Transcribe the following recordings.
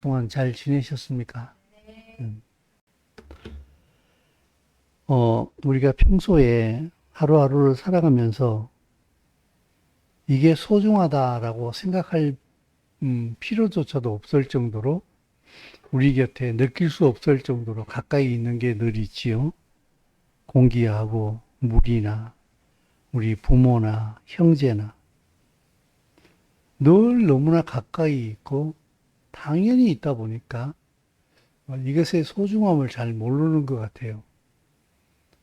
동안 잘 지내셨습니까? 음. 우리가 평소에 하루하루를 살아가면서 이게 소중하다라고 생각할 필요조차도 없을 정도로 우리 곁에 느낄 수 없을 정도로 가까이 있는 게 늘 있지요. 공기하고 물이나 우리 부모나 형제나 늘 너무나 가까이 있고 당연히 있다 보니까 이것의 소중함을 잘 모르는 것 같아요.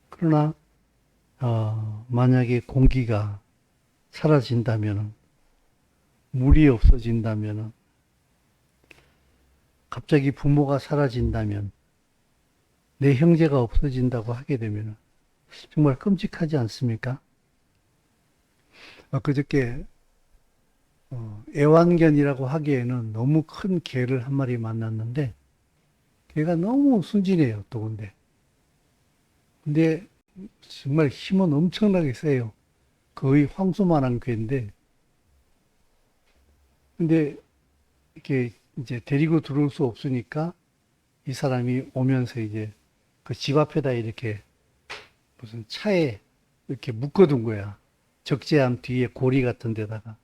그러나 만약에 공기가 사라진다면, 물이 없어진다면, 갑자기 부모가 사라진다면, 내 형제가 없어진다고 하게 되면 정말 끔찍하지 않습니까? 그저께 애완견이라고 하기에는 너무 큰 개를 한 마리 만났는데 개가 너무 순진해요, 또 근데 정말 힘은 엄청나게 세요. 거의 황소만한 개인데, 근데 이렇게 이제 데리고 들어올 수 없으니까 이 사람이 오면서 이제 그 집 앞에다 이렇게 무슨 차에 이렇게 묶어둔 거야. 적재함 뒤에 고리 같은 데다가.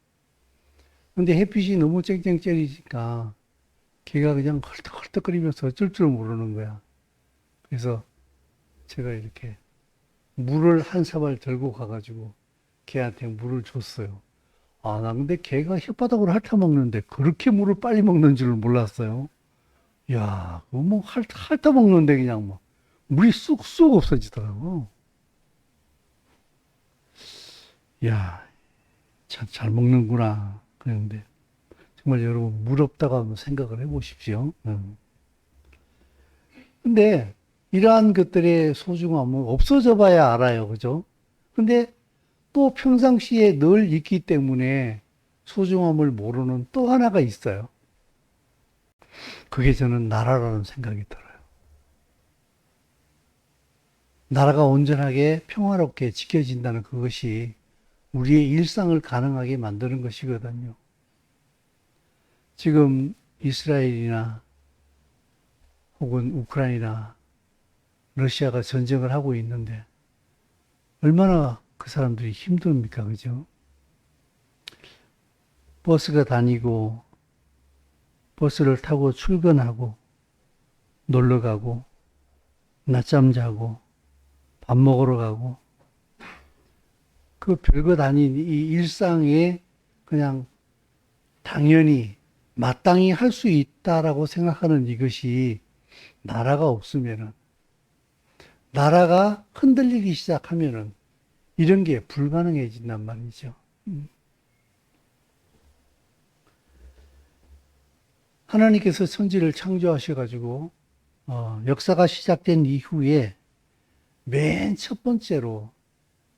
근데 햇빛이 너무 쨍쨍 째리니까 걔가 그냥 헐떡헐떡거리면서 어쩔 줄 모르는 거야. 그래서 제가 이렇게 물을 한 사발 들고 가가지고 걔한테 물을 줬어요. 나 근데 걔가 혓바닥으로 핥아먹는데 그렇게 물을 빨리 먹는 줄 몰랐어요. 야, 그거 뭐 핥아먹는데 그냥 뭐 물이 쑥쑥 없어지더라고. 야, 참 잘 먹는구나. 그런데 정말 여러분 물 없다가 한번 생각을 해보십시오. 근데 이러한 것들의 소중함은 없어져 봐야 알아요. 그죠? 근데 또 평상시에 늘 있기 때문에 소중함을 모르는 또 하나가 있어요. 그게 저는 나라라는 생각이 들어요. 나라가 온전하게 평화롭게 지켜진다는 그것이 우리의 일상을 가능하게 만드는 것이거든요. 지금 이스라엘이나 혹은 우크라이나, 러시아가 전쟁을 하고 있는데 얼마나 그 사람들이 힘듭니까? 그죠? 버스가 다니고 버스를 타고 출근하고 놀러 가고 낮잠 자고 밥 먹으러 가고 그 별것 아닌 이 일상에 그냥 당연히 마땅히 할 수 있다라고 생각하는 이것이 나라가 없으면은 나라가 흔들리기 시작하면은 이런 게 불가능해진단 말이죠. 하나님께서 천지를 창조하셔가지고 역사가 시작된 이후에 맨 첫 번째로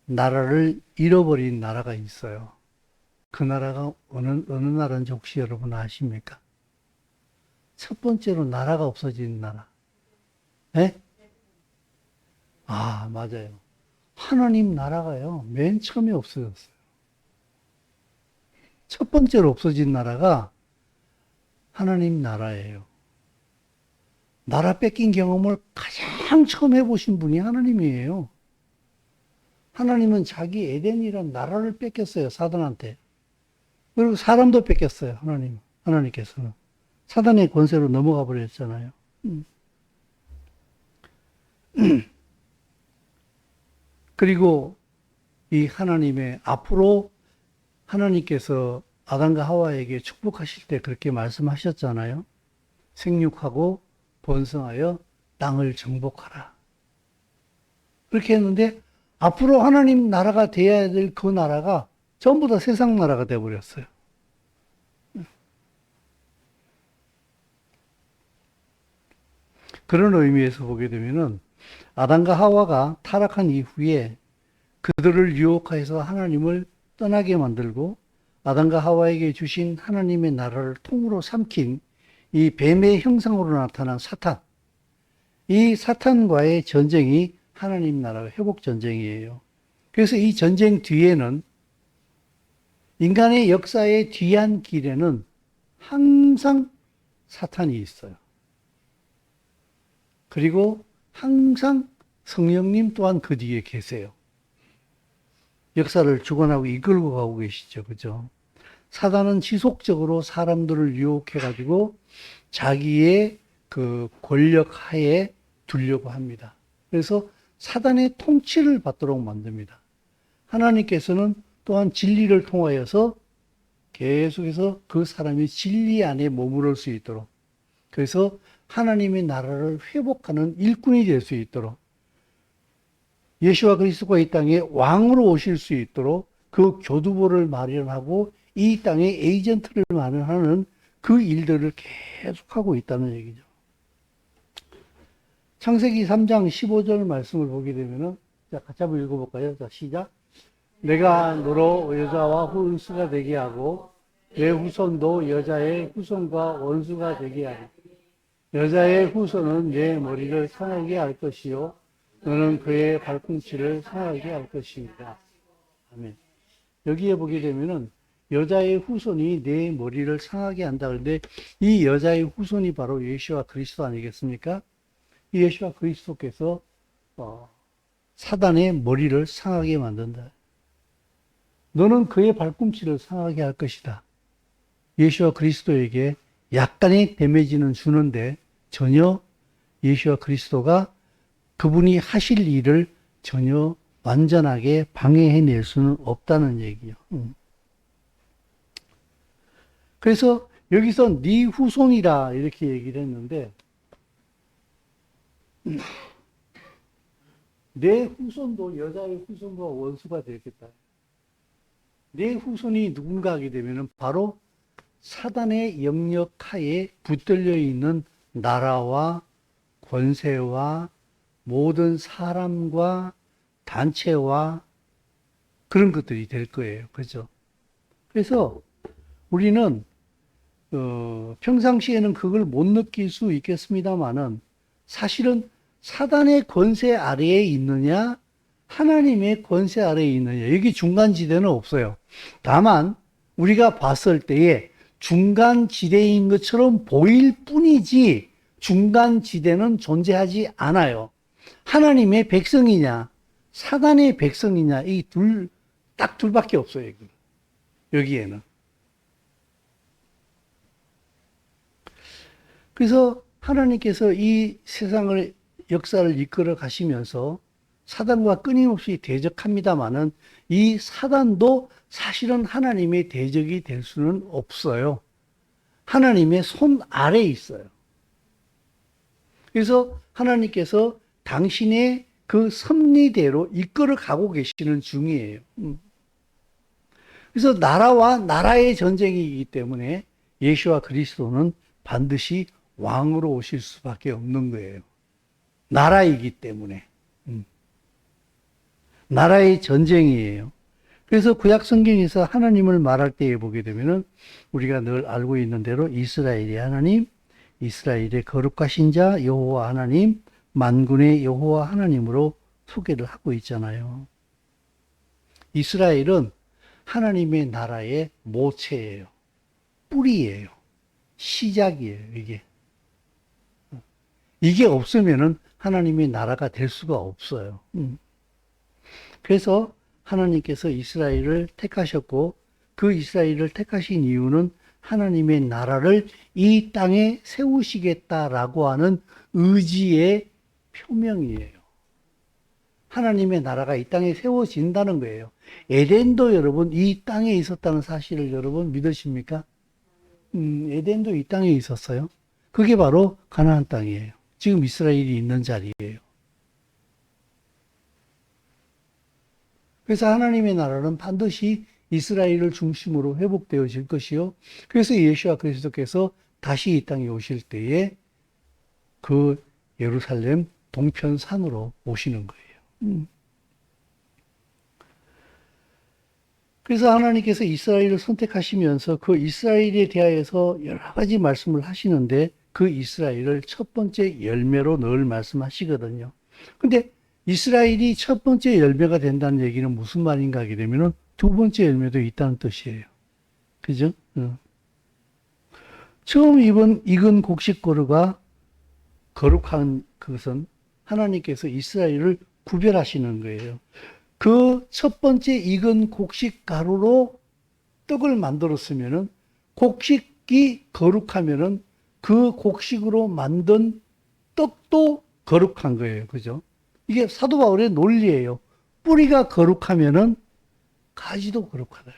나라를 잃어버린 나라가 있어요. 그 나라가 어느 나라인지 혹시 여러분 아십니까? 첫 번째로 나라가 없어진 나라. 네? 맞아요. 하나님 나라가요, 맨 처음에 없어졌어요. 첫 번째로 없어진 나라가 하나님 나라예요. 나라 뺏긴 경험을 가장 처음 해보신 분이 하나님이에요. 하나님은 자기 에덴이란 나라를 뺏겼어요, 사단한테. 그리고 사람도 뺏겼어요, 하나님께서는. 사단의 권세로 넘어가 버렸잖아요. 그리고 이 하나님의 앞으로 하나님께서 아담과 하와에게 축복하실 때 그렇게 말씀하셨잖아요. 생육하고 번성하여 땅을 정복하라. 그렇게 했는데 앞으로 하나님 나라가 돼야 될 그 나라가 전부 다 세상 나라가 돼버렸어요. 그런 의미에서 보게 되면은 아담과 하와가 타락한 이후에 그들을 유혹해서 하나님을 떠나게 만들고 아담과 하와에게 주신 하나님의 나라를 통으로 삼킨 이 뱀의 형상으로 나타난 사탄. 이 사탄과의 전쟁이 하나님 나라 회복 전쟁이에요. 그래서 이 전쟁 뒤에는 인간의 역사의 뒤안 길에는 항상 사탄이 있어요. 그리고 항상 성령님 또한 그 뒤에 계세요. 역사를 주관하고 이끌고 가고 계시죠. 그죠? 사단은 지속적으로 사람들을 유혹해가지고 자기의 그 권력 하에 두려고 합니다. 그래서 사단의 통치를 받도록 만듭니다. 하나님께서는 또한 진리를 통하여서 계속해서 그 사람이 진리 안에 머무를 수 있도록, 그래서 하나님의 나라를 회복하는 일꾼이 될 수 있도록, 예수와 그리스도가 이 땅에 왕으로 오실 수 있도록 그 교두보를 마련하고 이 땅에 에이전트를 마련하는 그 일들을 계속하고 있다는 얘기죠. 창세기 3장 15절 말씀을 보게 되면은, 자, 같이 한번 읽어볼까요? 자, 시작. 내가 너로 여자와 원수가 되게 하고 내 후손도 여자의 후손과 원수가 되게 하리. 여자의 후손은 내 머리를 상하게 할 것이요 너는 그의 발꿈치를 상하게 할 것입니다. 아멘. 여기에 보게 되면은 여자의 후손이 내 머리를 상하게 한다. 그런데 이 여자의 후손이 바로 예수와 그리스도 아니겠습니까? 이 예수와 그리스도께서 사단의 머리를 상하게 만든다. 너는 그의 발꿈치를 상하게 할 것이다. 예수와 그리스도에게 약간의 데미지는 주는데 전혀 예수와 그리스도가 그분이 하실 일을 전혀 완전하게 방해해낼 수는 없다는 얘기요. 그래서 여기서 네 후손이라 이렇게 얘기를 했는데, 내 후손도 여자의 후손과 원수가 되겠다. 내 후손이 누군가 하게 되면 바로 사단의 영역 하에 붙들려 있는 나라와 권세와 모든 사람과 단체와 그런 것들이 될 거예요. 그죠? 그래서 우리는 평상시에는 그걸 못 느낄 수 있겠습니다만은 사실은 사단의 권세 아래에 있느냐 하나님의 권세 아래에 있느냐, 여기 중간지대는 없어요. 다만 우리가 봤을 때에 중간지대인 것처럼 보일 뿐이지 중간지대는 존재하지 않아요. 하나님의 백성이냐 사단의 백성이냐, 이 딱 둘밖에 없어요. 여기에는. 그래서 하나님께서 이 세상을 역사를 이끌어 가시면서 사단과 끊임없이 대적합니다마는 이 사단도 사실은 하나님의 대적이 될 수는 없어요. 하나님의 손 아래에 있어요. 그래서 하나님께서 당신의 그 섭리대로 이끌어 가고 계시는 중이에요. 그래서 나라와 나라의 전쟁이기 때문에 예수와 그리스도는 반드시 왕으로 오실 수밖에 없는 거예요. 나라이기 때문에. 나라의 전쟁이에요. 그래서 구약 성경에서 하나님을 말할 때에 보게 되면은 우리가 늘 알고 있는 대로 이스라엘의 하나님, 이스라엘의 거룩하신 자 여호와 하나님, 만군의 여호와 하나님으로 소개를 하고 있잖아요. 이스라엘은 하나님의 나라의 모체예요. 뿌리예요. 시작이에요, 이게. 이게 없으면은 하나님의 나라가 될 수가 없어요. 그래서 하나님께서 이스라엘을 택하셨고, 그 이스라엘을 택하신 이유는 하나님의 나라를 이 땅에 세우시겠다라고 하는 의지의 표명이에요. 하나님의 나라가 이 땅에 세워진다는 거예요. 에덴도 여러분 이 땅에 있었다는 사실을 여러분 믿으십니까? 에덴도 이 땅에 있었어요. 그게 바로 가나안 땅이에요. 지금 이스라엘이 있는 자리예요. 그래서 하나님의 나라는 반드시 이스라엘을 중심으로 회복되어질 것이요. 그래서 예수와 그리스도께서 다시 이 땅에 오실 때에 그 예루살렘 동편산으로 오시는 거예요. 그래서 하나님께서 이스라엘을 선택하시면서 그 이스라엘에 대하여서 여러 가지 말씀을 하시는데 그 이스라엘을 첫 번째 열매로 늘 말씀하시거든요. 근데 이스라엘이 첫 번째 열매가 된다는 얘기는 무슨 말인가 하게 되면은 두 번째 열매도 있다는 뜻이에요. 그죠? 처음 익은 곡식가루가 거룩한 그것은 하나님께서 이스라엘을 구별하시는 거예요. 그 첫 번째 익은 곡식가루로 떡을 만들었으면은 곡식이 거룩하면은 그 곡식으로 만든 떡도 거룩한 거예요. 그죠? 이게 사도 바울의 논리예요. 뿌리가 거룩하면은 가지도 거룩하다.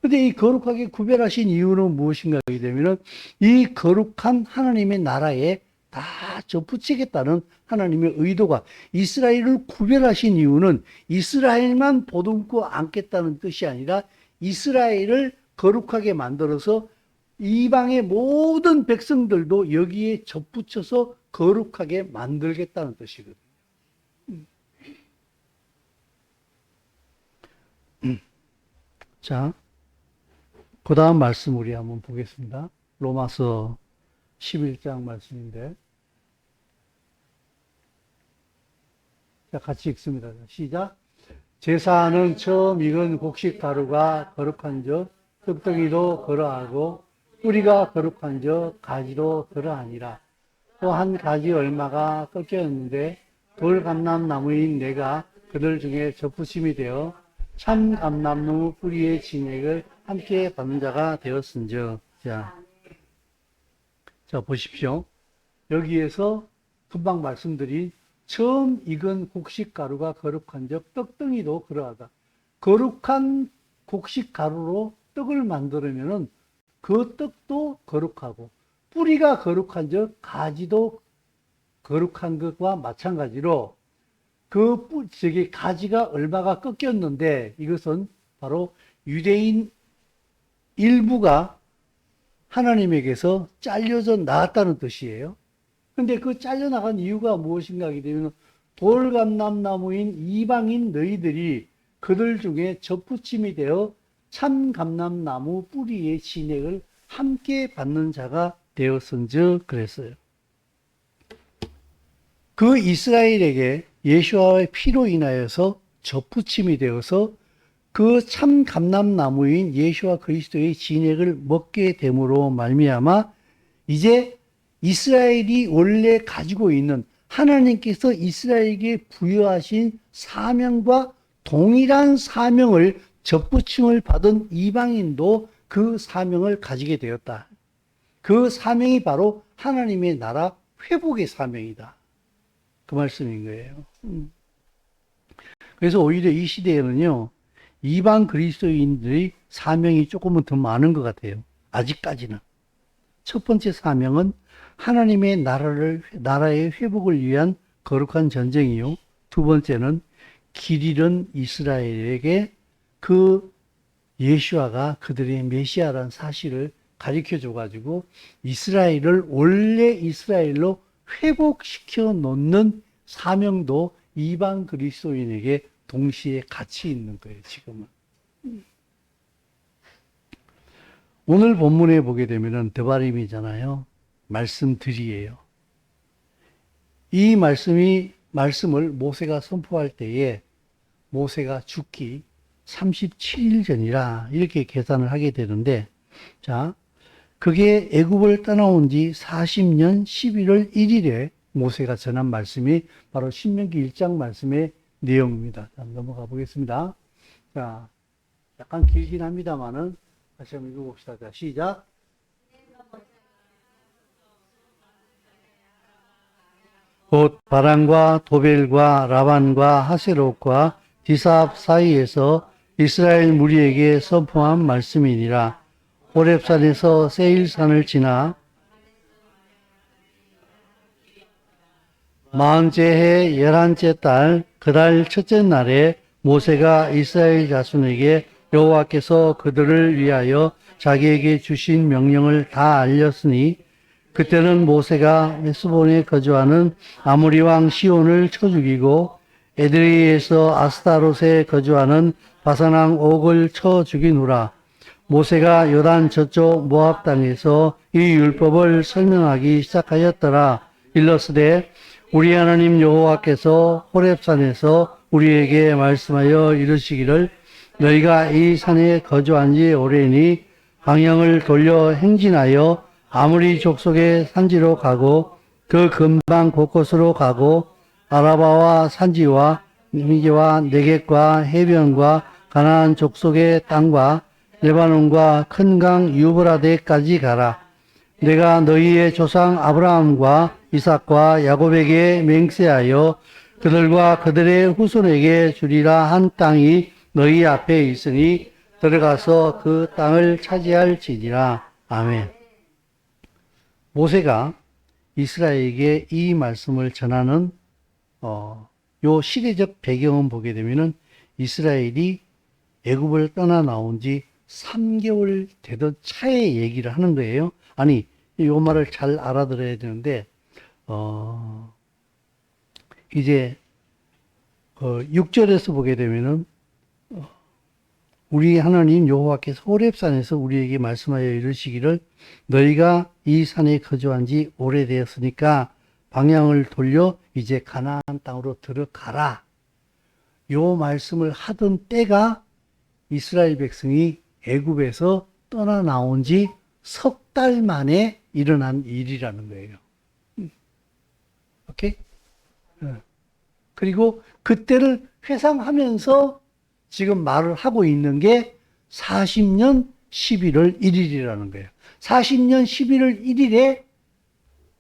근데 이 거룩하게 구별하신 이유는 무엇인가 하게 되면은 이 거룩한 하나님의 나라에 다 접붙이겠다는 하나님의 의도가, 이스라엘을 구별하신 이유는 이스라엘만 보듬고 안겠다는 뜻이 아니라 이스라엘을 거룩하게 만들어서 이방의 모든 백성들도 여기에 접붙여서 거룩하게 만들겠다는 뜻이거든요. 자, 그 다음 말씀 우리 한번 보겠습니다. 로마서 11장 말씀인데, 자, 같이 읽습니다. 시작. 제사는 처음 익은 곡식 가루가 거룩한즉 떡덩이도 그러하고 뿌리가 거룩한즉 가지도 그러하니라. 또 한 가지 얼마가 꺾였는데 돌감람나무인 내가 그들 중에 접붙임이 되어 참 감람나무 뿌리의 진액을 함께 받는 자가 되었은즉. 자, 보십시오. 여기에서 금방 말씀드린 처음 익은 곡식가루가 거룩한즉 떡덩이도 그러하다. 거룩한 곡식가루로 떡을 만들면은 그 떡도 거룩하고, 뿌리가 거룩한즉 가지도 거룩한 것과 마찬가지로 가지가 얼마가 꺾였는데 이것은 바로 유대인 일부가 하나님에게서 잘려져 나갔다는 뜻이에요. 근데 그 잘려나간 이유가 무엇인가 하게 되면 돌감람나무인 이방인 너희들이 그들 중에 접붙임이 되어 참 감람나무 뿌리의 진액을 함께 받는 자가 되었은즉 그랬어요. 그 이스라엘에게 예수와의 피로 인하여서 접붙임이 되어서 그 참 감람나무인 예수와 그리스도의 진액을 먹게 됨으로 말미암아 이제 이스라엘이 원래 가지고 있는 하나님께서 이스라엘에게 부여하신 사명과 동일한 사명을 접붙임을 받은 이방인도 그 사명을 가지게 되었다. 그 사명이 바로 하나님의 나라 회복의 사명이다. 그 말씀인 거예요. 그래서 오히려 이 시대에는요, 이방 그리스도인들의 사명이 조금은 더 많은 것 같아요. 아직까지는. 첫 번째 사명은 하나님의 나라의 회복을 위한 거룩한 전쟁이요. 두 번째는 길 잃은 이스라엘에게 그 예수아가 그들의 메시아라는 사실을 가르쳐 줘가지고 이스라엘을 원래 이스라엘로 회복시켜 놓는 사명도 이방 그리스도인에게 동시에 같이 있는 거예요, 지금은. 오늘 본문에 보게 되면은 드바림이잖아요. 말씀들이에요. 이 말씀을 모세가 선포할 때에 모세가 죽기 37일 전이라 이렇게 계산을 하게 되는데, 자, 그게 애굽을 떠나온 지 40년 11월 1일에 모세가 전한 말씀이 바로 신명기 1장 말씀의 내용입니다. 자, 넘어가 보겠습니다. 자, 약간 길긴 합니다만은 다시 한번 읽어봅시다. 자, 시작. 곧 바란과 도벨과 라반과 하세롯과 디삽 사이에서 이스라엘 무리에게 선포한 말씀이니라. 호렙산에서 세일산을 지나 40째 해 11째 달 그달 첫째 날에 모세가 이스라엘 자손에게 여호와께서 그들을 위하여 자기에게 주신 명령을 다 알렸으니 그때는 모세가 헤스본에 거주하는 아모리 왕 시온을 쳐 죽이고 에드레이에서 아스타롯에 거주하는 바산 왕 옥을 쳐 죽인 후라. 모세가 요단 저쪽 모압 땅에서 이 율법을 설명하기 시작하였더라. 일러스되 우리 하나님 여호와께서 호렙산에서 우리에게 말씀하여 이르시기를 너희가 이 산에 거주한 지 오래니 방향을 돌려 행진하여 아모리 족속의 산지로 가고 그 근방 곳곳으로 가고 아라바와 산지와 미지와 네겝과 해변과 가나안 족속의 땅과 레바논과 큰 강 유브라데까지 가라. 내가 너희의 조상 아브라함과 이삭과 야곱에게 맹세하여 그들과 그들의 후손에게 주리라 한 땅이 너희 앞에 있으니 들어가서 그 땅을 차지할지니라. 아멘. 모세가 이스라엘에게 이 말씀을 전하는 요 시대적 배경을 보게 되면은 이스라엘이 애굽을 떠나 나온 지 3개월 되던 차에 얘기를 하는 거예요. 아니, 요 말을 잘 알아들어야 되는데, 이제, 6절에서 보게 되면은, 우리 하나님 여호와께서 호렙산에서 우리에게 말씀하여 이르시기를 너희가 이 산에 거주한 지 오래되었으니까 방향을 돌려 이제 가나안 땅으로 들어가라. 요 말씀을 하던 때가 이스라엘 백성이 애굽에서 떠나 나온 지 석 달 만에 일어난 일이라는 거예요. 오케이? 그리고 그때를 회상하면서 지금 말을 하고 있는 게 40년 11월 1일이라는 거예요. 40년 11월 1일에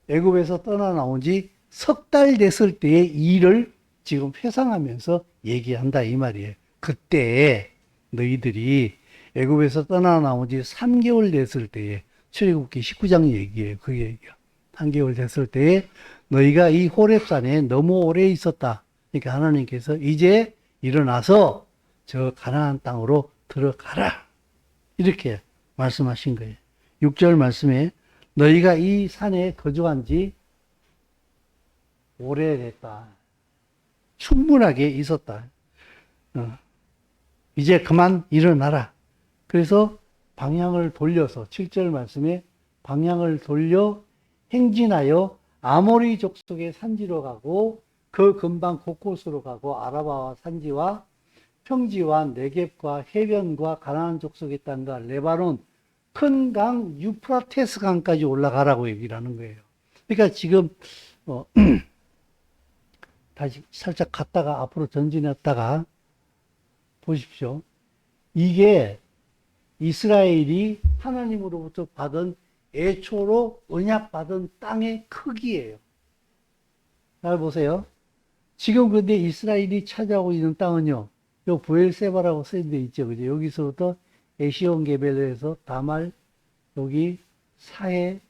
애굽에서 떠나 나온 지 석 달 됐을 때의 일을 지금 회상하면서 얘기한다 이 말이에요. 그때 너희들이 애굽에서 떠나 나온 지 3개월 됐을 때에 출애굽기 19장 얘기예요. 그 얘기야. 3개월 됐을 때에 너희가 이 호렙산에 너무 오래 있었다. 그러니까 하나님께서 이제 일어나서 저 가나안 땅으로 들어가라. 이렇게 말씀하신 거예요. 6절 말씀에 너희가 이 산에 거주한 지 오래됐다. 충분하게 있었다. 이제 그만 일어나라. 그래서 방향을 돌려서 7절 말씀에 방향을 돌려 행진하여 아모리 족속의 산지로 가고 그 근방 곳곳으로 가고 아라바와 산지와 평지와 네겝과 해변과 가나안 족속의 땅과 레바논 큰 강 유프라테스 강까지 올라가라고 얘기를 하는 거예요. 그러니까 지금 다시 살짝 갔다가 앞으로 전진했다가 보십시오. 이게 이스라엘이 하나님으로부터 받은 애초로 언약받은 땅의 크기예요. 잘 보세요. 지금 근데 이스라엘이 차지하고 있는 땅은요. 요 부엘세바라고 써있는 데 있죠. 그죠? 여기서부터 에시온 게벨에서 다말, 여기 사해,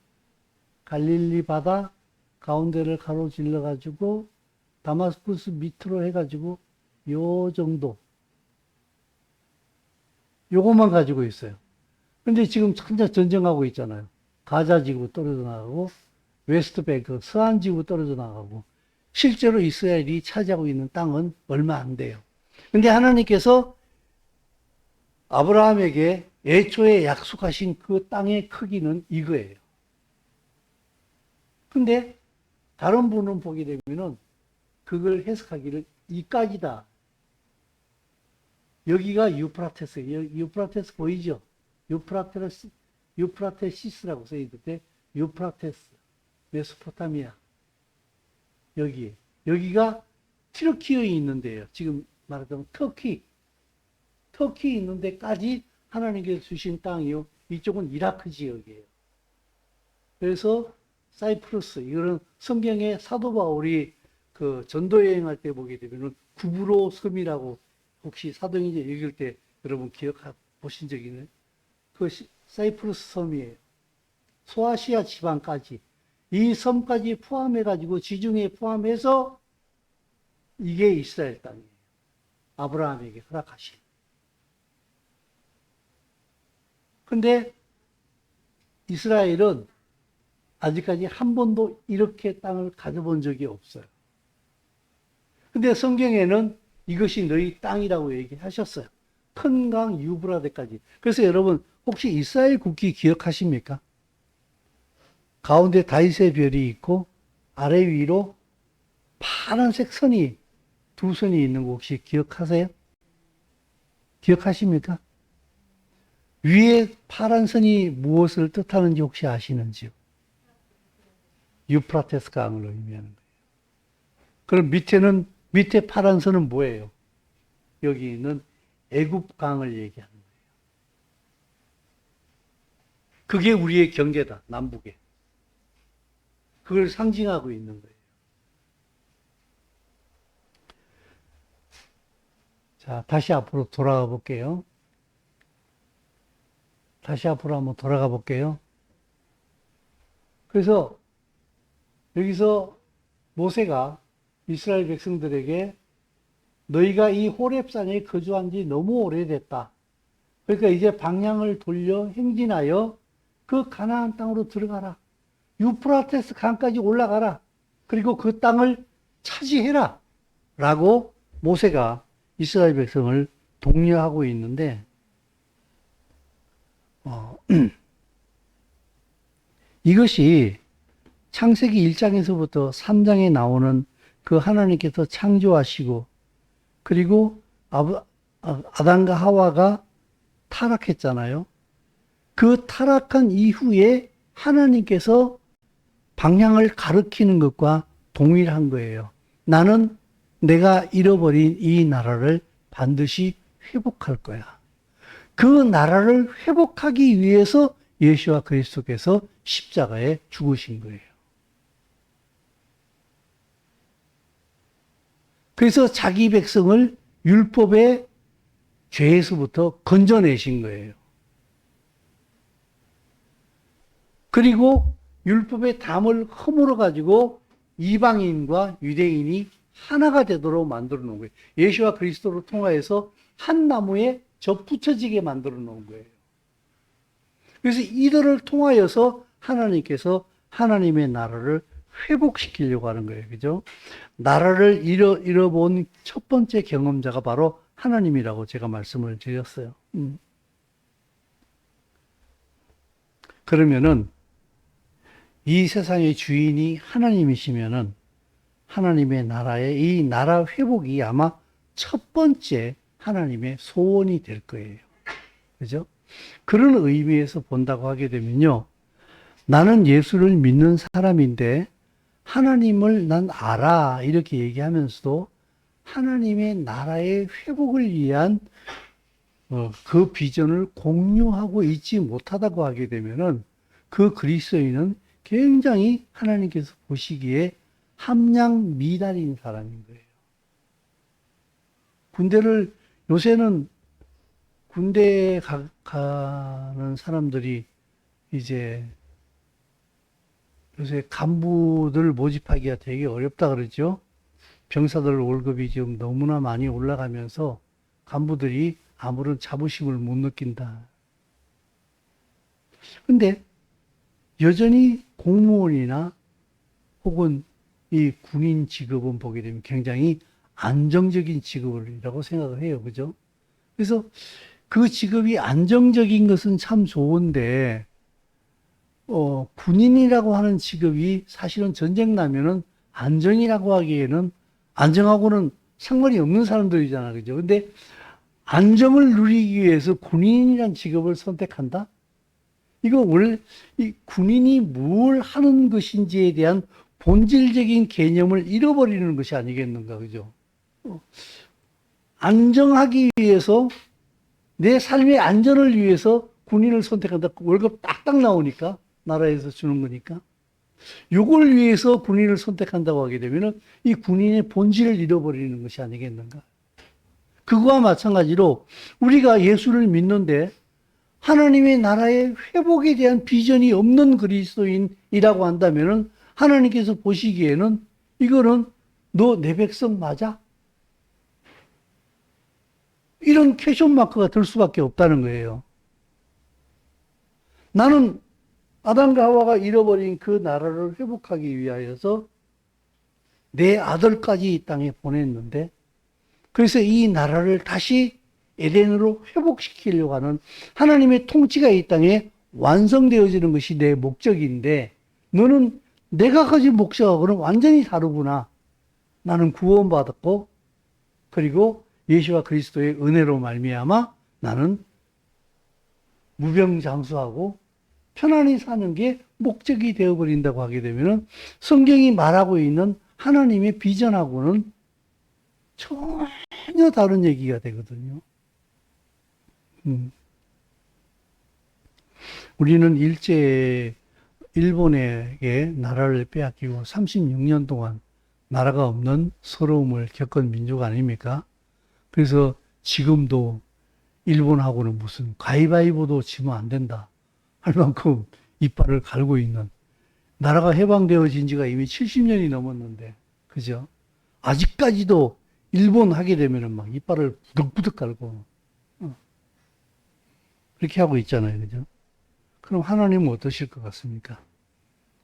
갈릴리 바다 가운데를 가로질러 가지고 다마스쿠스 밑으로 해가지고 요 정도. 요것만 가지고 있어요. 근데 지금 천자 전쟁하고 있잖아요. 가자 지구 떨어져 나가고, 웨스트뱅크, 서안 지구 떨어져 나가고, 실제로 이스라엘이 차지하고 있는 땅은 얼마 안 돼요. 근데 하나님께서 아브라함에게 애초에 약속하신 그 땅의 크기는 이거예요. 근데 다른 분은 보게 되면은 그걸 해석하기를 이까지다. 여기가 유프라테스예요. 유프라테스 보이죠? 유프라테시스라고 써있는데 유프라테스, 메소포타미아. 여기가 튀르키예에 있는 데예요. 지금 말하자면 터키 있는 데까지 하나님께서 주신 땅이요. 이쪽은 이라크 지역이에요. 그래서 사이프러스, 이거는 성경에 사도 바울이 그 전도 여행할 때 보게 되면은 구브로 섬이라고 혹시 사도행전 읽을 때 여러분 보신 적 있나요? 그 사이프러스 섬이에요. 소아시아 지방까지 이 섬까지 포함해가지고 지중해 포함해서 이게 이스라엘 땅이에요. 아브라함에게 허락하신. 근데 이스라엘은 아직까지 한 번도 이렇게 땅을 가져본 적이 없어요. 근데 성경에는 이것이 너희 땅이라고 얘기하셨어요. 큰 강 유브라데까지. 그래서 여러분 혹시 이스라엘 국기 기억하십니까? 가운데 다윗의 별이 있고 아래 위로 파란색 선이 두 선이 있는 거 혹시 기억하세요? 기억하십니까? 위에 파란 선이 무엇을 뜻하는지 혹시 아시는지요? 유프라테스 강을 의미하는 거예요. 그럼 밑에 파란 선은 뭐예요? 여기 있는 애굽 강을 얘기하는 거예요. 그게 우리의 경계다, 남북에. 그걸 상징하고 있는 거예요. 자, 다시 앞으로 돌아가 볼게요. 다시 앞으로 한번 돌아가 볼게요. 그래서 여기서 모세가 이스라엘 백성들에게 너희가 이 호렙산에 거주한 지 너무 오래됐다. 그러니까 이제 방향을 돌려 행진하여 그 가나안 땅으로 들어가라. 유프라테스 강까지 올라가라. 그리고 그 땅을 차지해라. 라고 모세가 이스라엘 백성을 독려하고 있는데, 이것이 창세기 1장에서부터 3장에 나오는 그 하나님께서 창조하시고, 그리고 아담과 하와가 타락했잖아요. 그 타락한 이후에 하나님께서 방향을 가리키는 것과 동일한 거예요. 나는 내가 잃어버린 이 나라를 반드시 회복할 거야. 그 나라를 회복하기 위해서 예수와 그리스도께서 십자가에 죽으신 거예요. 그래서 자기 백성을 율법의 죄에서부터 건져내신 거예요. 그리고 율법의 담을 허물어 가지고 이방인과 유대인이 하나가 되도록 만들어 놓은 거예요. 예수와 그리스도를 통하여서 한 나무에 접붙여지게 만들어 놓은 거예요. 그래서 이들을 통하여서 하나님께서 하나님의 나라를 회복시키려고 하는 거예요. 그죠? 나라를 잃어본 첫 번째 경험자가 바로 하나님이라고 제가 말씀을 드렸어요. 그러면은 이 세상의 주인이 하나님이시면은 하나님의 나라의 이 나라 회복이 아마 첫 번째 하나님의 소원이 될 거예요. 그죠? 그런 의미에서 본다고 하게 되면요. 나는 예수를 믿는 사람인데 하나님을 난 알아. 이렇게 얘기하면서도 하나님의 나라의 회복을 위한 그 비전을 공유하고 있지 못하다고 하게 되면은 그 그리스도인은 굉장히 하나님께서 보시기에 함량 미달인 사람인 거예요. 요새는 군대에 가는 사람들이 이제 요새 간부들 모집하기가 되게 어렵다 그러죠. 병사들 월급이 지금 너무나 많이 올라가면서 간부들이 아무런 자부심을 못 느낀다. 근데 여전히 공무원이나 혹은 이 군인 직업은 보게 되면 굉장히 안정적인 직업이라고 생각을 해요. 그죠? 그래서 그 직업이 안정적인 것은 참 좋은데, 군인이라고 하는 직업이 사실은 전쟁 나면은 안정이라고 하기에는 안정하고는 상관이 없는 사람들이잖아. 그죠? 근데 안정을 누리기 위해서 군인이라는 직업을 선택한다? 이거 원래 이 군인이 뭘 하는 것인지에 대한 본질적인 개념을 잃어버리는 것이 아니겠는가. 그죠? 안정하기 위해서 내 삶의 안전을 위해서 군인을 선택한다. 월급 딱딱 나오니까 나라에서 주는 거니까. 요걸 위해서 군인을 선택한다고 하게 되면은 이 군인의 본질을 잃어버리는 것이 아니겠는가. 그거와 마찬가지로 우리가 예수를 믿는데 하나님의 나라의 회복에 대한 비전이 없는 그리스도인이라고 한다면은 하나님께서 보시기에는 이거는 너 내 백성 맞아? 이런 퀘션 마크가 들 수밖에 없다는 거예요. 나는 아담과 하와가 잃어버린 그 나라를 회복하기 위하여서 내 아들까지 이 땅에 보냈는데, 그래서 이 나라를 다시 에덴으로 회복시키려고 하는 하나님의 통치가 이 땅에 완성되어지는 것이 내 목적인데, 너는 내가 가진 목적하고는 완전히 다르구나. 나는 구원받았고, 그리고 예수와 그리스도의 은혜로 말미암아 나는 무병장수하고 편안히 사는 게 목적이 되어버린다고 하게 되면은 성경이 말하고 있는 하나님의 비전하고는 전혀 다른 얘기가 되거든요. 우리는 일본에게 나라를 빼앗기고 36년 동안 나라가 없는 서러움을 겪은 민족 아닙니까? 그래서 지금도 일본하고는 무슨 가위바위보도 지면 안 된다 할 만큼 이빨을 갈고 있는, 나라가 해방되어진 지가 이미 70년이 넘었는데, 그죠? 아직까지도 일본 하게 되면은 막 이빨을 부득부득 갈고, 그렇게 하고 있잖아요. 그죠? 그럼 하나님은 어떠실 것 같습니까?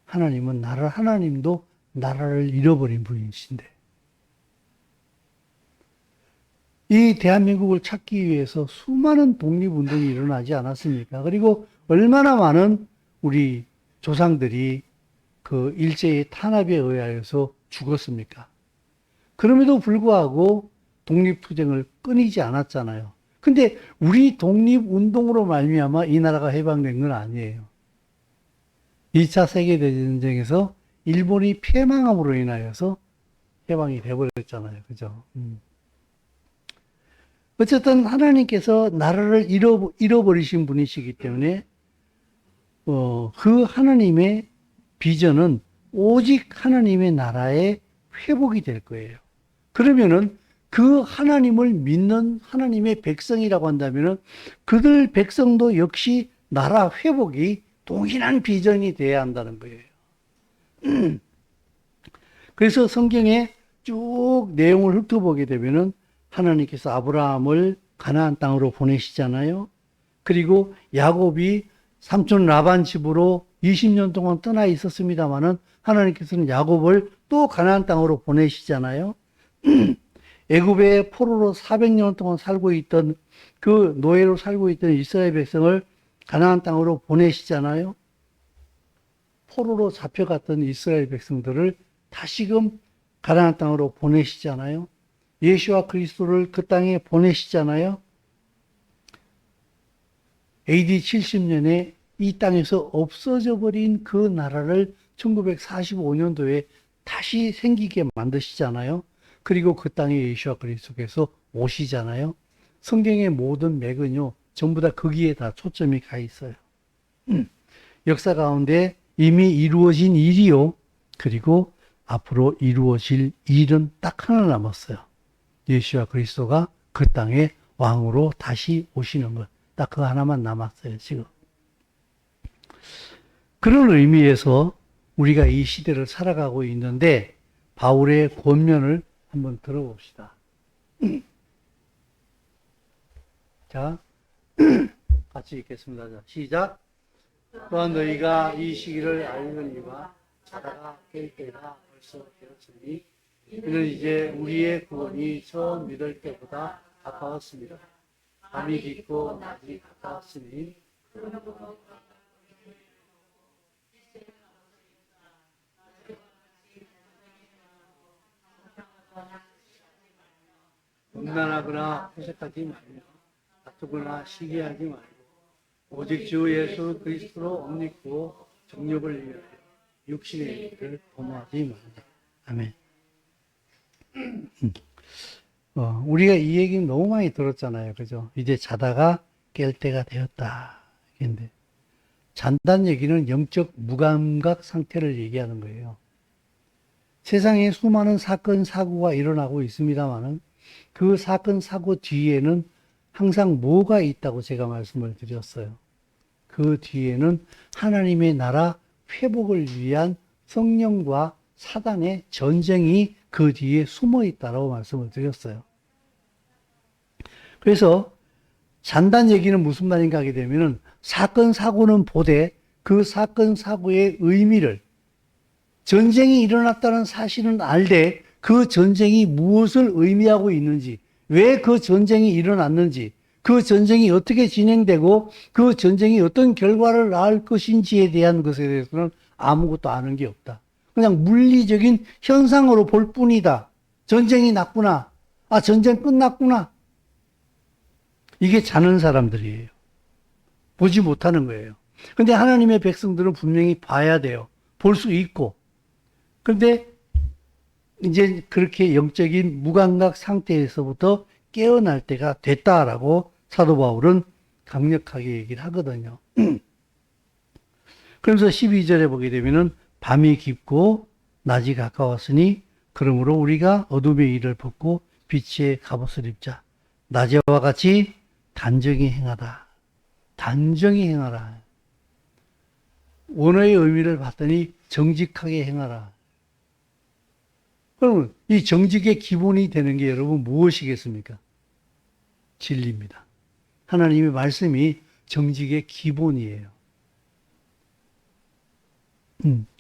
하나님도 나라를 잃어버린 분이신데, 이 대한민국을 찾기 위해서 수많은 독립운동이 일어나지 않았습니까? 그리고 얼마나 많은 우리 조상들이 그 일제의 탄압에 의하여서 죽었습니까? 그럼에도 불구하고 독립투쟁을 끊이지 않았잖아요. 근데 우리 독립운동으로 말미암아 이 나라가 해방된 건 아니에요. 2차 세계대전에서 일본이 패망함으로 인하여서 해방이 돼버렸잖아요. 그죠? 어쨌든 하나님께서 나라를 잃어버리신 분이시기 때문에 그 하나님의 비전은 오직 하나님의 나라의 회복이 될 거예요. 그러면은 그 하나님을 믿는 하나님의 백성이라고 한다면은 그들 백성도 역시 나라 회복이 동일한 비전이 돼야 한다는 거예요. 그래서 성경에 쭉 내용을 훑어보게 되면은 하나님께서 아브라함을 가나안 땅으로 보내시잖아요. 그리고 야곱이 삼촌 라반 집으로 20년 동안 떠나 있었습니다마는 하나님께서는 야곱을 또 가나안 땅으로 보내시잖아요. 애굽의 포로로 400년 동안 살고 있던, 그 노예로 살고 있던 이스라엘 백성을 가나안 땅으로 보내시잖아요. 포로로 잡혀갔던 이스라엘 백성들을 다시금 가나안 땅으로 보내시잖아요. 예수와 그리스도를 그 땅에 보내시잖아요. AD 70년에 이 땅에서 없어져 버린 그 나라를 1945년도에 다시 생기게 만드시잖아요. 그리고 그 땅에 예수와 그리스도께서 오시잖아요. 성경의 모든 맥은요, 전부 다 거기에 다 초점이 가 있어요. 역사 가운데 이미 이루어진 일이요, 그리고 앞으로 이루어질 일은 딱 하나 남았어요. 예수와 그리스도가 그 땅에 왕으로 다시 오시는 것. 딱 그 하나만 남았어요, 지금. 그런 의미에서 우리가 이 시대를 살아가고 있는데, 바울의 권면을 한번 들어봅시다. 자, 같이 읽겠습니다. 자, 시작. 또한 너희가 이 시기를 알려니와 자다가 깰 때가 벌써 되었으니 이는 이제 우리의 구원이 처음 믿을 때보다 가까웠습니다. 밤이 깊고 낮이 가까웠으니 음란하거나 회색하지 말며 다투거나 시기하지 말고 오직 주 예수 그리스도로 옷 입고 정욕을 위하여 육신의 일을 도모하지 말라. 아멘. 우리가 이 얘기는 너무 많이 들었잖아요. 그죠? 이제 자다가 깰 때가 되었다. 근데 잔다는 얘기는 영적 무감각 상태를 얘기하는 거예요. 세상에 수많은 사건, 사고가 일어나고 있습니다만은 그 사건, 사고 뒤에는 항상 뭐가 있다고 제가 말씀을 드렸어요. 그 뒤에는 하나님의 나라 회복을 위한 성령과 사단의 전쟁이 그 뒤에 숨어 있다고 말씀을 드렸어요. 그래서 잔다는 얘기는 무슨 말인가 하게 되면은 사건, 사고는 보되 그 사건, 사고의 의미를, 전쟁이 일어났다는 사실은 알되 그 전쟁이 무엇을 의미하고 있는지, 왜 그 전쟁이 일어났는지, 그 전쟁이 어떻게 진행되고 그 전쟁이 어떤 결과를 낳을 것인지에 대한 것에 대해서는 아무것도 아는 게 없다. 그냥 물리적인 현상으로 볼 뿐이다. 전쟁이 났구나. 전쟁 끝났구나. 이게 자는 사람들이에요. 보지 못하는 거예요. 근데 하나님의 백성들은 분명히 봐야 돼요. 볼 수 있고. 그런데 이제 그렇게 영적인 무감각 상태에서부터 깨어날 때가 됐다라고 사도 바울은 강력하게 얘기를 하거든요. 그러면서 12절에 보게 되면은 밤이 깊고 낮이 가까웠으니 그러므로 우리가 어둠의 일을 벗고 빛의 갑옷을 입자. 낮에와 같이 단정히 행하다. 단정히 행하라. 원어의 의미를 봤더니 정직하게 행하라. 그러면 이 정직의 기본이 되는 게 여러분 무엇이겠습니까? 진리입니다. 하나님의 말씀이 정직의 기본이에요.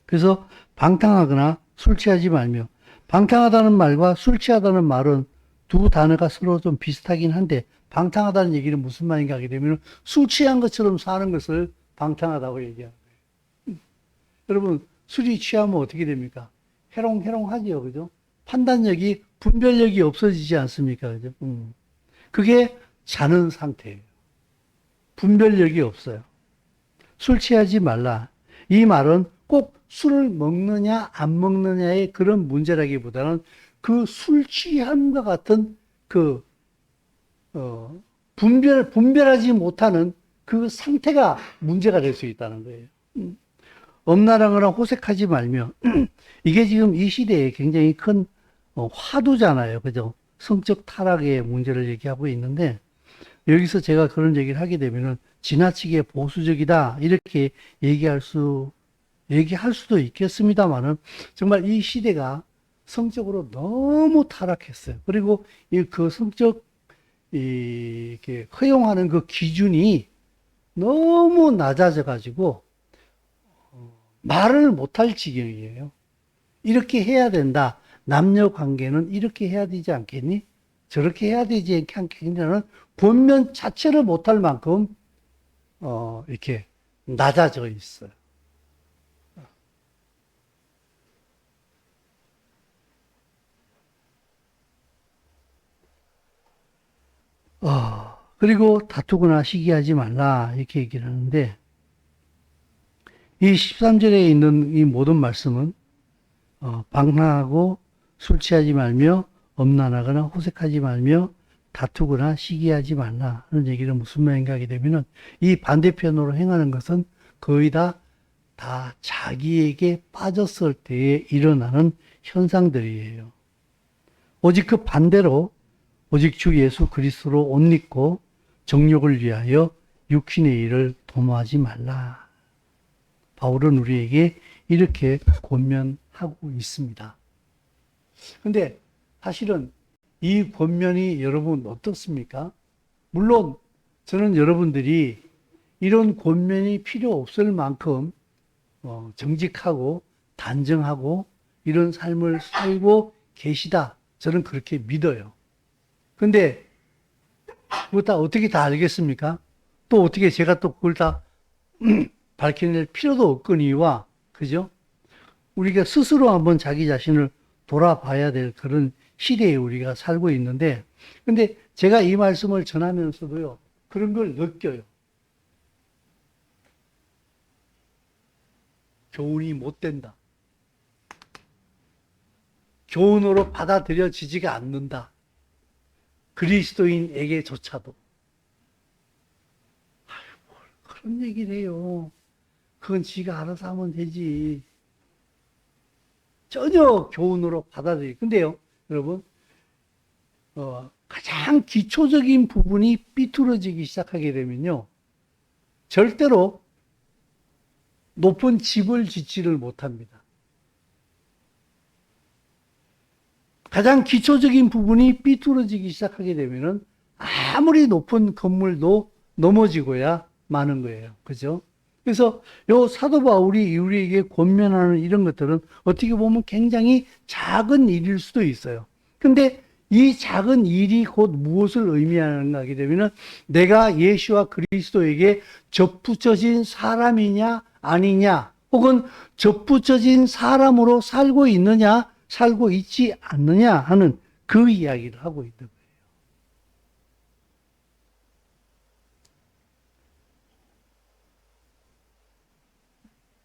그래서 방탕하거나 술 취하지 말며, 방탕하다는 말과 술 취하다는 말은 두 단어가 서로 좀 비슷하긴 한데, 방탕하다는 얘기는 무슨 말인가 하게 되면 술 취한 것처럼 사는 것을 방탕하다고 얘기하는 거예요. 여러분, 술이 취하면 어떻게 됩니까? 해롱해롱하지요, 그죠? 판단력이, 분별력이 없어지지 않습니까, 그죠? 그게 자는 상태예요. 분별력이 없어요. 술 취하지 말라. 이 말은 꼭 술을 먹느냐 안 먹느냐의 그런 문제라기보다는 그 술 취함과 같은 그 분별하지 못하는 그 상태가 문제가 될 수 있다는 거예요. 엄란하거나 호색하지 말며 이게 지금 이 시대에 굉장히 큰 화두잖아요, 그죠? 성적 타락의 문제를 얘기하고 있는데 여기서 제가 그런 얘기를 하게 되면은 지나치게 보수적이다 이렇게 얘기할 수도 있겠습니다만은 정말 이 시대가 성적으로 너무 타락했어요. 그리고 그 성적 이렇게 허용하는 그 기준이 너무 낮아져 가지고 말을 못할 지경이에요. 이렇게 해야 된다. 남녀 관계는 이렇게 해야 되지 않겠니? 저렇게 해야 되지 않겠냐는 권면 자체를 못할 만큼 이렇게 낮아져 있어요. 그리고 다투거나 시기하지 말라 이렇게 얘기를 하는데 이 13절에 있는 이 모든 말씀은 방탕하고 술 취하지 말며 엄란하거나 호색하지 말며 다투거나 시기하지 말라 하는 얘기는 무슨 말인가 하게 되면은 이 반대편으로 행하는 것은 거의 다 자기에게 빠졌을 때에 일어나는 현상들이에요. 오직 그 반대로 오직 주 예수 그리스도로 옷 입고 정욕을 위하여 육신의 일을 도모하지 말라. 바울은 우리에게 이렇게 권면하고 있습니다. 근데 사실은 이 권면이 여러분 어떻습니까? 물론 저는 여러분들이 이런 권면이 필요 없을 만큼 정직하고 단정하고 이런 삶을 살고 계시다. 저는 그렇게 믿어요. 근데 그거 다 어떻게 다 알겠습니까? 또 어떻게 제가 또 그걸 다 밝혀낼 필요도 없거니와, 그죠? 우리가 스스로 한번 자기 자신을 돌아봐야 될 그런 시대에 우리가 살고 있는데, 근데 제가 이 말씀을 전하면서도요, 그런 걸 느껴요. 교훈이 못 된다. 교훈으로 받아들여지지가 않는다. 그리스도인에게조차도. 그런 얘기를 해요. 그건 지가 알아서 하면 되지. 전혀 교훈으로 받아들이. 근데요, 여러분, 가장 기초적인 부분이 삐뚤어지기 시작하게 되면요, 절대로 높은 집을 짓지를 못합니다. 가장 기초적인 부분이 삐뚤어지기 시작하게 되면은 아무리 높은 건물도 넘어지고야 마는 거예요. 그죠? 그래서 요 사도 바울이 우리에게 권면하는 이런 것들은 어떻게 보면 굉장히 작은 일일 수도 있어요. 근데 이 작은 일이 곧 무엇을 의미하는가 하게 되면은 내가 예수와 그리스도에게 접붙여진 사람이냐 아니냐, 혹은 접붙여진 사람으로 살고 있느냐 살고 있지 않느냐 하는 그 이야기를 하고 있는 거예요.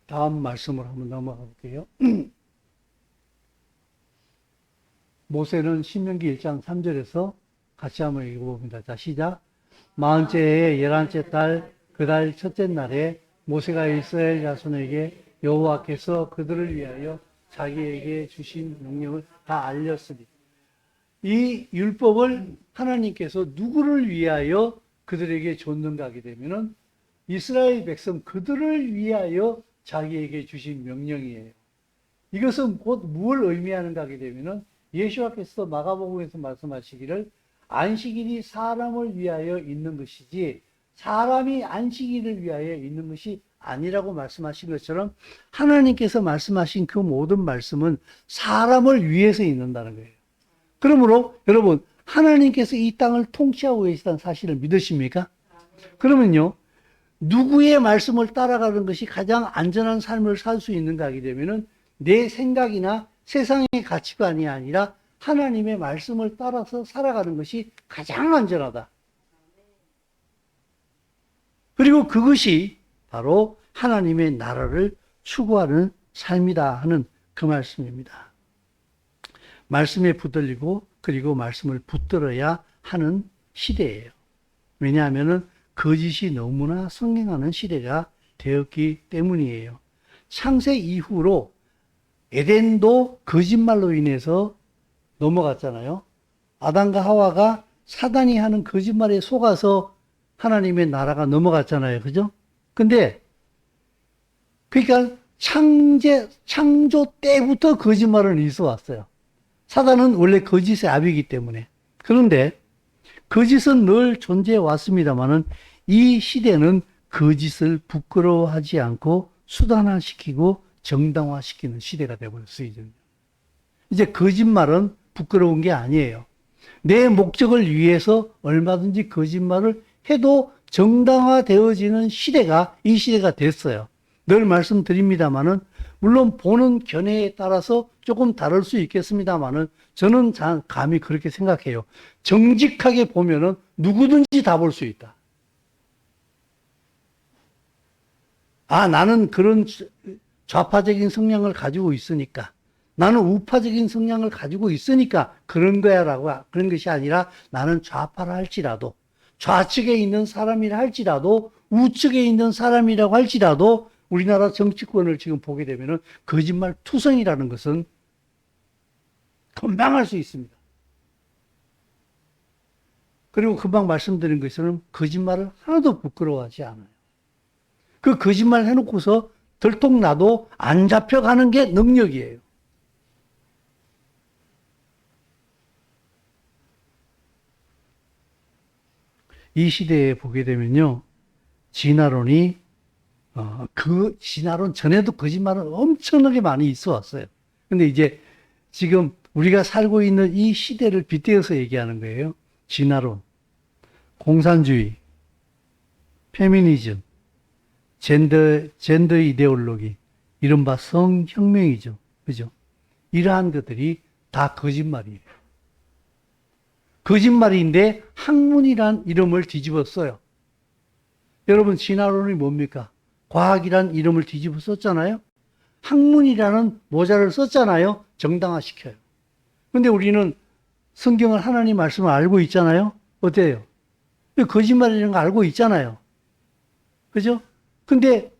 다음 말씀으로 한번 넘어가 볼게요. 모세는 신명기 1장 3절에서 같이 한번 읽어봅니다. 자, 시작. 마흔째 해의 11째 달, 그 달 첫째 날에 모세가 이스라엘 자손에게 여호와께서 그들을 위하여 자기에게 주신 명령을 다 알렸으니, 이 율법을 하나님께서 누구를 위하여 그들에게 줬는가 하게 되면은 이스라엘 백성 그들을 위하여 자기에게 주신 명령이에요. 이것은 곧 무엇을 의미하는가 하게 되면은 예수께서 마가복음에서 말씀하시기를 안식일이 사람을 위하여 있는 것이지 사람이 안식일을 위하여 있는 것이 아니라고 말씀하신 것처럼 하나님께서 말씀하신 그 모든 말씀은 사람을 위해서 있는다는 거예요. 그러므로 여러분, 하나님께서 이 땅을 통치하고 계시다는 사실을 믿으십니까? 그러면요, 누구의 말씀을 따라가는 것이 가장 안전한 삶을 살 수 있는가 하게 되면은 내 생각이나 세상의 가치관이 아니라 하나님의 말씀을 따라서 살아가는 것이 가장 안전하다. 그리고 그것이 바로 하나님의 나라를 추구하는 삶이다 하는 그 말씀입니다. 말씀에 붙들리고 그리고 말씀을 붙들어야 하는 시대예요. 왜냐하면 거짓이 너무나 성행하는 시대가 되었기 때문이에요. 창세 이후로 에덴도 거짓말로 인해서 넘어갔잖아요. 아담과 하와가 사단이 하는 거짓말에 속아서 하나님의 나라가 넘어갔잖아요. 그죠? 근데 그러니까 창조 때부터 거짓말은 있어 왔어요. 사단은 원래 거짓의 아비이기 때문에. 그런데 거짓은 늘 존재해 왔습니다만은 이 시대는 거짓을 부끄러워하지 않고 수단화시키고 정당화시키는 시대가 되어버렸어요. 이제 거짓말은 부끄러운 게 아니에요. 내 목적을 위해서 얼마든지 거짓말을 해도 정당화되어지는 시대가 이 시대가 됐어요. 늘 말씀드립니다만은 물론 보는 견해에 따라서 조금 다를 수 있겠습니다만은 저는 감히 그렇게 생각해요. 정직하게 보면은 누구든지 다 볼 수 있다. 아, 나는 그런 좌파적인 성향을 가지고 있으니까, 나는 우파적인 성향을 가지고 있으니까 그런 거야라고, 그런 것이 아니라 나는 좌파라 할지라도, 좌측에 있는 사람이라 할지라도, 우측에 있는 사람이라고 할지라도 우리나라 정치권을 지금 보게 되면은 거짓말 투성이라는 것은 금방 할 수 있습니다. 그리고 금방 말씀드린 것처럼 거짓말을 하나도 부끄러워하지 않아요. 그 거짓말 해놓고서 들통나도 안 잡혀가는 게 능력이에요. 이 시대에 보게 되면요, 진화론이 그 진화론 전에도 거짓말은 엄청나게 많이 있어 왔어요. 근데 이제 지금 우리가 살고 있는 이 시대를 빗대어서 얘기하는 거예요. 진화론, 공산주의, 페미니즘, 젠더 이데올로기, 이른바 성혁명이죠. 그죠? 이러한 것들이 다 거짓말이에요. 거짓말인데 학문이란 이름을 뒤집어 써요. 여러분, 진화론이 뭡니까? 과학이란 이름을 뒤집어 썼잖아요. 학문이라는 모자를 썼잖아요. 정당화시켜요. 근데 우리는 성경을 하나님 말씀을 알고 있잖아요. 어때요? 거짓말이라는 거 알고 있잖아요. 그죠? 근데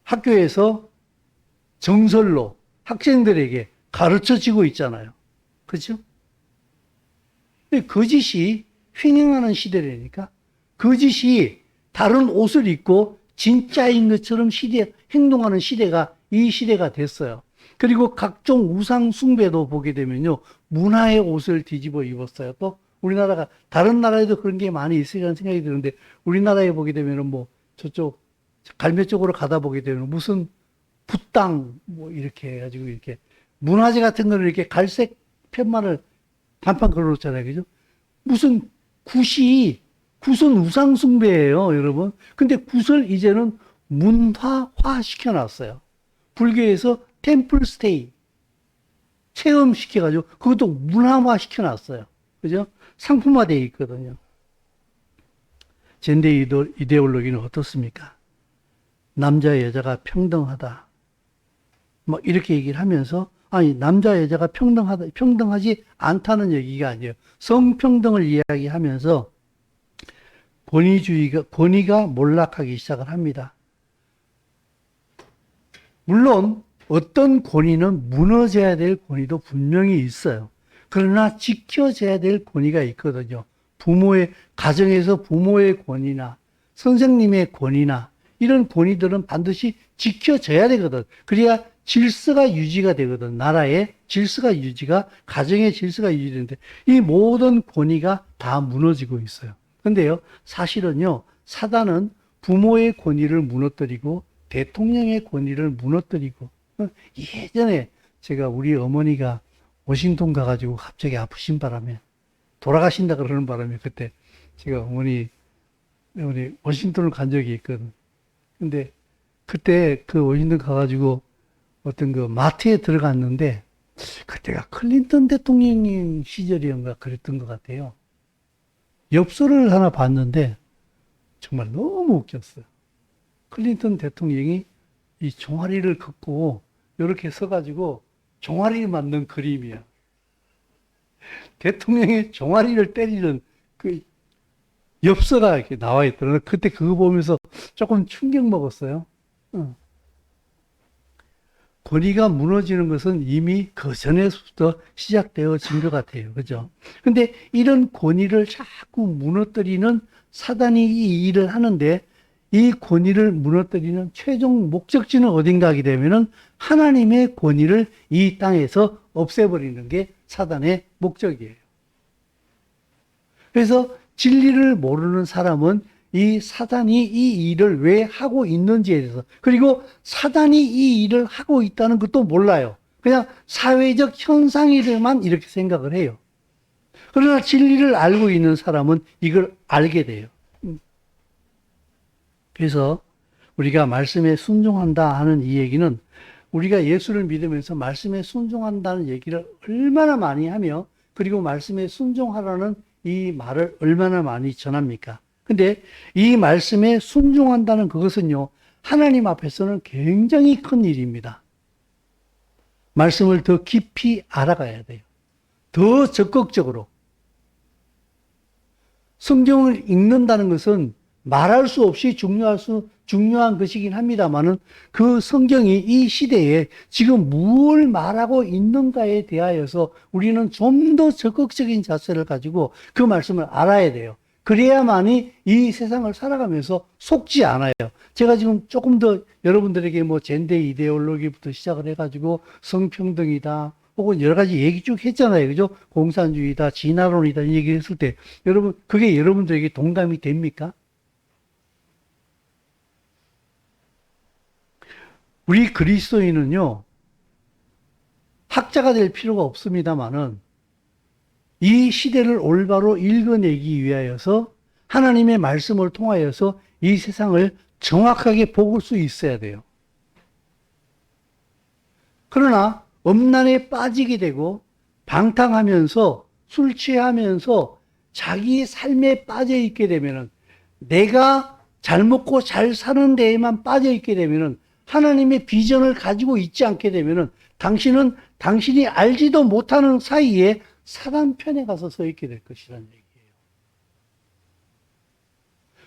학교에서 정설로 학생들에게 가르쳐지고 있잖아요. 그죠? 거짓이 횡행하는 시대라니까. 거짓이 다른 옷을 입고 진짜인 것처럼 행동하는 시대가 이 시대가 됐어요. 그리고 각종 우상 숭배도 보게 되면요, 문화의 옷을 뒤집어 입었어요. 또 우리나라가 다른 나라에도 그런 게 많이 있으리라는 생각이 드는데, 우리나라에 보게 되면은 뭐 저쪽 갈매 쪽으로 가다 보게 되면 무슨 붓당 뭐 이렇게 해가지고 이렇게 문화재 같은 거를 이렇게 갈색 편만을 반판 걸어놓잖아요. 그죠? 무슨 굿은 우상숭배예요, 여러분. 근데 굿을 이제는 문화화 시켜놨어요. 불교에서 템플 스테이 체험시켜가지고 그것도 문화화 시켜놨어요. 그죠? 상품화되어 있거든요. 젠더 이데올로기는 어떻습니까? 남자 여자가 평등하다. 뭐 이렇게 얘기를 하면서 아니 남자 여자가 평등하지 않다는 얘기가 아니에요. 성평등을 이야기하면서 권위가 몰락하기 시작을 합니다. 물론 어떤 권위는 무너져야 될 권위도 분명히 있어요. 그러나 지켜져야 될 권위가 있거든요. 가정에서 부모의 권위나 선생님의 권위나 이런 권위들은 반드시 지켜져야 되거든. 그래야 질서가 유지가 되거든. 나라의 질서가 가정의 질서가 유지되는데 이 모든 권위가 다 무너지고 있어요. 근데요, 사실은요, 사단은 부모의 권위를 무너뜨리고 대통령의 권위를 무너뜨리고 예전에 제가 우리 어머니가 워싱턴 가가지고 갑자기 아프신 바람에 돌아가신다 그러는 바람에 그때 제가 어머니 워싱턴을 간 적이 있거든. 근데 그때 그 워싱턴 가가지고 어떤 그 마트에 들어갔는데 그때가 클린턴 대통령 시절이었는가 그랬던 것 같아요. 엽서를 하나 봤는데 정말 너무 웃겼어요. 클린턴 대통령이 이 종아리를 긋고 이렇게 서가지고 종아리를 만든 그림이야. 대통령의 종아리를 때리는 그 엽서가 이렇게 나와 있더라고요. 그때 그거 보면서 조금 충격 먹었어요. 권위가 무너지는 것은 이미 그 전에부터 시작되어진 것 같아요. 그죠? 근데 이런 권위를 자꾸 무너뜨리는 사단이 이 일을 하는데 이 권위를 무너뜨리는 최종 목적지는 어딘가 하게 되면은 하나님의 권위를 이 땅에서 없애버리는 게 사단의 목적이에요. 그래서 진리를 모르는 사람은 이 사단이 이 일을 왜 하고 있는지에 대해서, 그리고 사단이 이 일을 하고 있다는 것도 몰라요. 그냥 사회적 현상이들만 이렇게 생각을 해요. 그러나 진리를 알고 있는 사람은 이걸 알게 돼요. 그래서 우리가 말씀에 순종한다 하는 이 얘기는 우리가 예수를 믿으면서 말씀에 순종한다는 얘기를 얼마나 많이 하며, 그리고 말씀에 순종하라는 이 말을 얼마나 많이 전합니까? 근데 이 말씀에 순종한다는 그것은요, 하나님 앞에서는 굉장히 큰 일입니다. 말씀을 더 깊이 알아가야 돼요. 더 적극적으로. 성경을 읽는다는 것은 말할 수 없이 중요한 것이긴 합니다만은 그 성경이 이 시대에 지금 무엇을 말하고 있는가에 대하여서 우리는 좀 더 적극적인 자세를 가지고 그 말씀을 알아야 돼요. 그래야만이 이 세상을 살아가면서 속지 않아요. 제가 지금 조금 더 여러분들에게 뭐 젠데 이데올로기부터 시작을 해가지고 성평등이다, 혹은 여러 가지 얘기 쭉 했잖아요. 그죠? 공산주의다, 진화론이다, 이 얘기를 했을 때, 여러분, 그게 여러분들에게 동감이 됩니까? 우리 그리스도인은요, 학자가 될 필요가 없습니다만은, 이 시대를 올바로 읽어내기 위하여서 하나님의 말씀을 통하여서 이 세상을 정확하게 볼 수 있어야 돼요. 그러나 음란에 빠지게 되고 방탕하면서 술 취하면서 자기 삶에 빠져 있게 되면은, 내가 잘 먹고 잘 사는 데에만 빠져 있게 되면은, 하나님의 비전을 가지고 있지 않게 되면은 당신은 당신이 알지도 못하는 사이에 사단 편에 가서 서 있게 될 것이라는 얘기예요.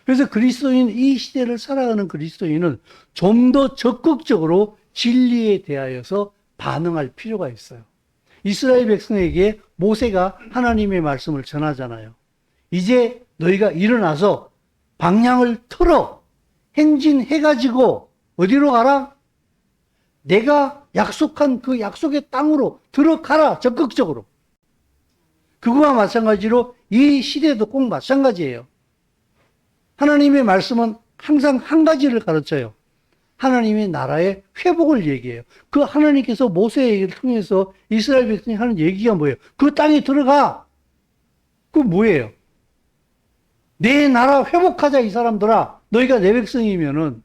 그래서 이 시대를 살아가는 그리스도인은 좀 더 적극적으로 진리에 대하여서 반응할 필요가 있어요. 이스라엘 백성에게 모세가 하나님의 말씀을 전하잖아요. 이제 너희가 일어나서 방향을 틀어 행진해가지고 어디로 가라? 내가 약속한 그 약속의 땅으로 들어가라, 적극적으로. 그거와 마찬가지로 이 시대도 꼭 마찬가지예요. 하나님의 말씀은 항상 한 가지를 가르쳐요. 하나님의 나라의 회복을 얘기해요. 그 하나님께서 모세를 통해서 이스라엘 백성이 하는 얘기가 뭐예요? 그 땅에 들어가. 그거 뭐예요? 내 나라 회복하자, 이 사람들아. 너희가 내 백성이면은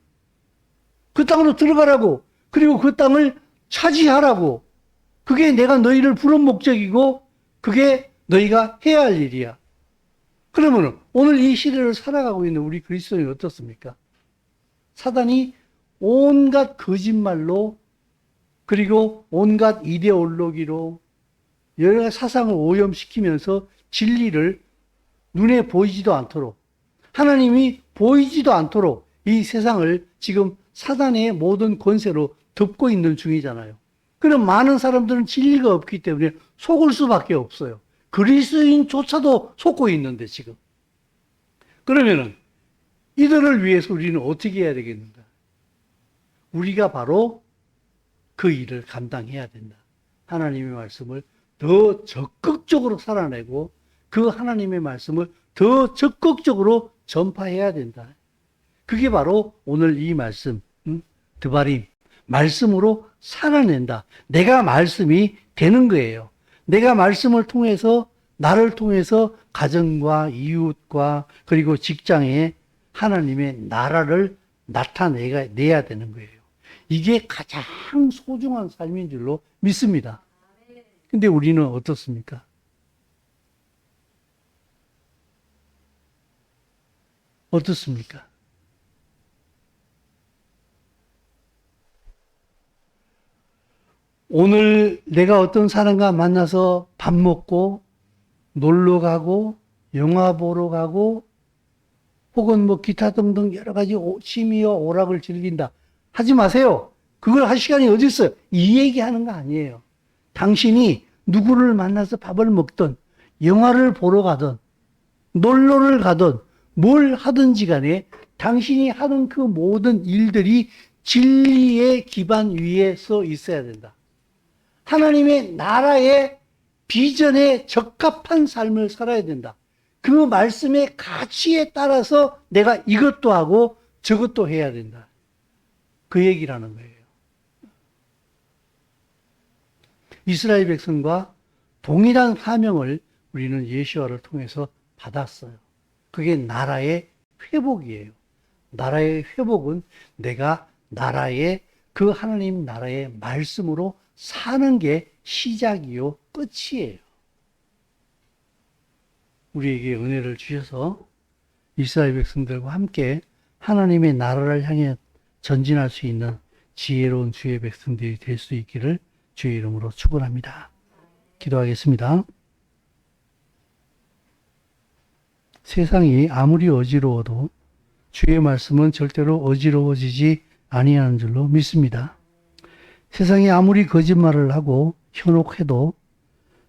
그 땅으로 들어가라고. 그리고 그 땅을 차지하라고. 그게 내가 너희를 부른 목적이고 그게 너희가 해야 할 일이야. 그러면 오늘 이 시대를 살아가고 있는 우리 그리스도인이 어떻습니까? 사단이 온갖 거짓말로 그리고 온갖 이데올로기로 여러 가지 사상을 오염시키면서 진리를 눈에 보이지도 않도록 하나님이 보이지도 않도록 이 세상을 지금 사단의 모든 권세로 덮고 있는 중이잖아요. 그럼 많은 사람들은 진리가 없기 때문에 속을 수밖에 없어요. 그리스도인조차도 속고 있는데 지금. 그러면은 이들을 위해서 우리는 어떻게 해야 되겠는가? 우리가 바로 그 일을 감당해야 된다. 하나님의 말씀을 더 적극적으로 살아내고 그 하나님의 말씀을 더 적극적으로 전파해야 된다. 그게 바로 오늘 이 말씀, 드바림, 말씀으로 살아낸다. 내가 말씀이 되는 거예요. 내가 말씀을 통해서 나를 통해서 가정과 이웃과 그리고 직장에 하나님의 나라를 나타내야 되는 거예요. 이게 가장 소중한 삶인 줄로 믿습니다. 근데 우리는 어떻습니까? 어떻습니까? 오늘 내가 어떤 사람과 만나서 밥 먹고 놀러 가고 영화 보러 가고 혹은 뭐 기타 등등 여러 가지 취미와 오락을 즐긴다. 하지 마세요. 그걸 할 시간이 어디 있어요? 이 얘기하는 거 아니에요. 당신이 누구를 만나서 밥을 먹든 영화를 보러 가든 놀러를 가든 뭘 하든지 간에 당신이 하는 그 모든 일들이 진리의 기반 위에 서 있어야 된다. 하나님의 나라의 비전에 적합한 삶을 살아야 된다. 그 말씀의 가치에 따라서 내가 이것도 하고 저것도 해야 된다. 그 얘기를 하는 거예요. 이스라엘 백성과 동일한 사명을 우리는 예수와를 통해서 받았어요. 그게 나라의 회복이에요. 나라의 회복은 내가 나라의 그 하나님 나라의 말씀으로 사는 게 시작이요 끝이에요. 우리에게 은혜를 주셔서 이스라엘 백성들과 함께 하나님의 나라를 향해 전진할 수 있는 지혜로운 주의 백성들이 될 수 있기를 주의 이름으로 축원합니다. 기도하겠습니다. 세상이 아무리 어지러워도 주의 말씀은 절대로 어지러워지지 아니하는 줄로 믿습니다. 세상이 아무리 거짓말을 하고 현혹해도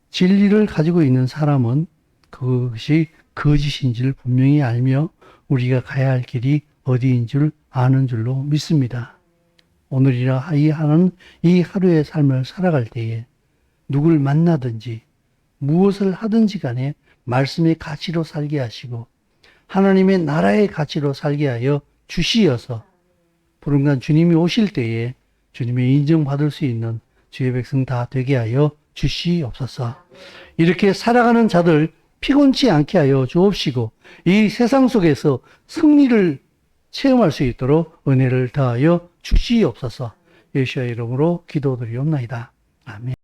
진리를 가지고 있는 사람은 그것이 거짓인 줄 분명히 알며 우리가 가야 할 길이 어디인 줄 아는 줄로 믿습니다. 오늘이라 하는 이 하루의 삶을 살아갈 때에 누굴 만나든지 무엇을 하든지 간에 말씀의 가치로 살게 하시고 하나님의 나라의 가치로 살게 하여 주시어서 부름간 주님이 오실 때에 주님의 인정받을 수 있는 주의 백성 다 되게 하여 주시옵소서. 이렇게 살아가는 자들 피곤치 않게 하여 주옵시고 이 세상 속에서 승리를 체험할 수 있도록 은혜를 더하여 주시옵소서. 예수의 이름으로 기도드리옵나이다. 아멘.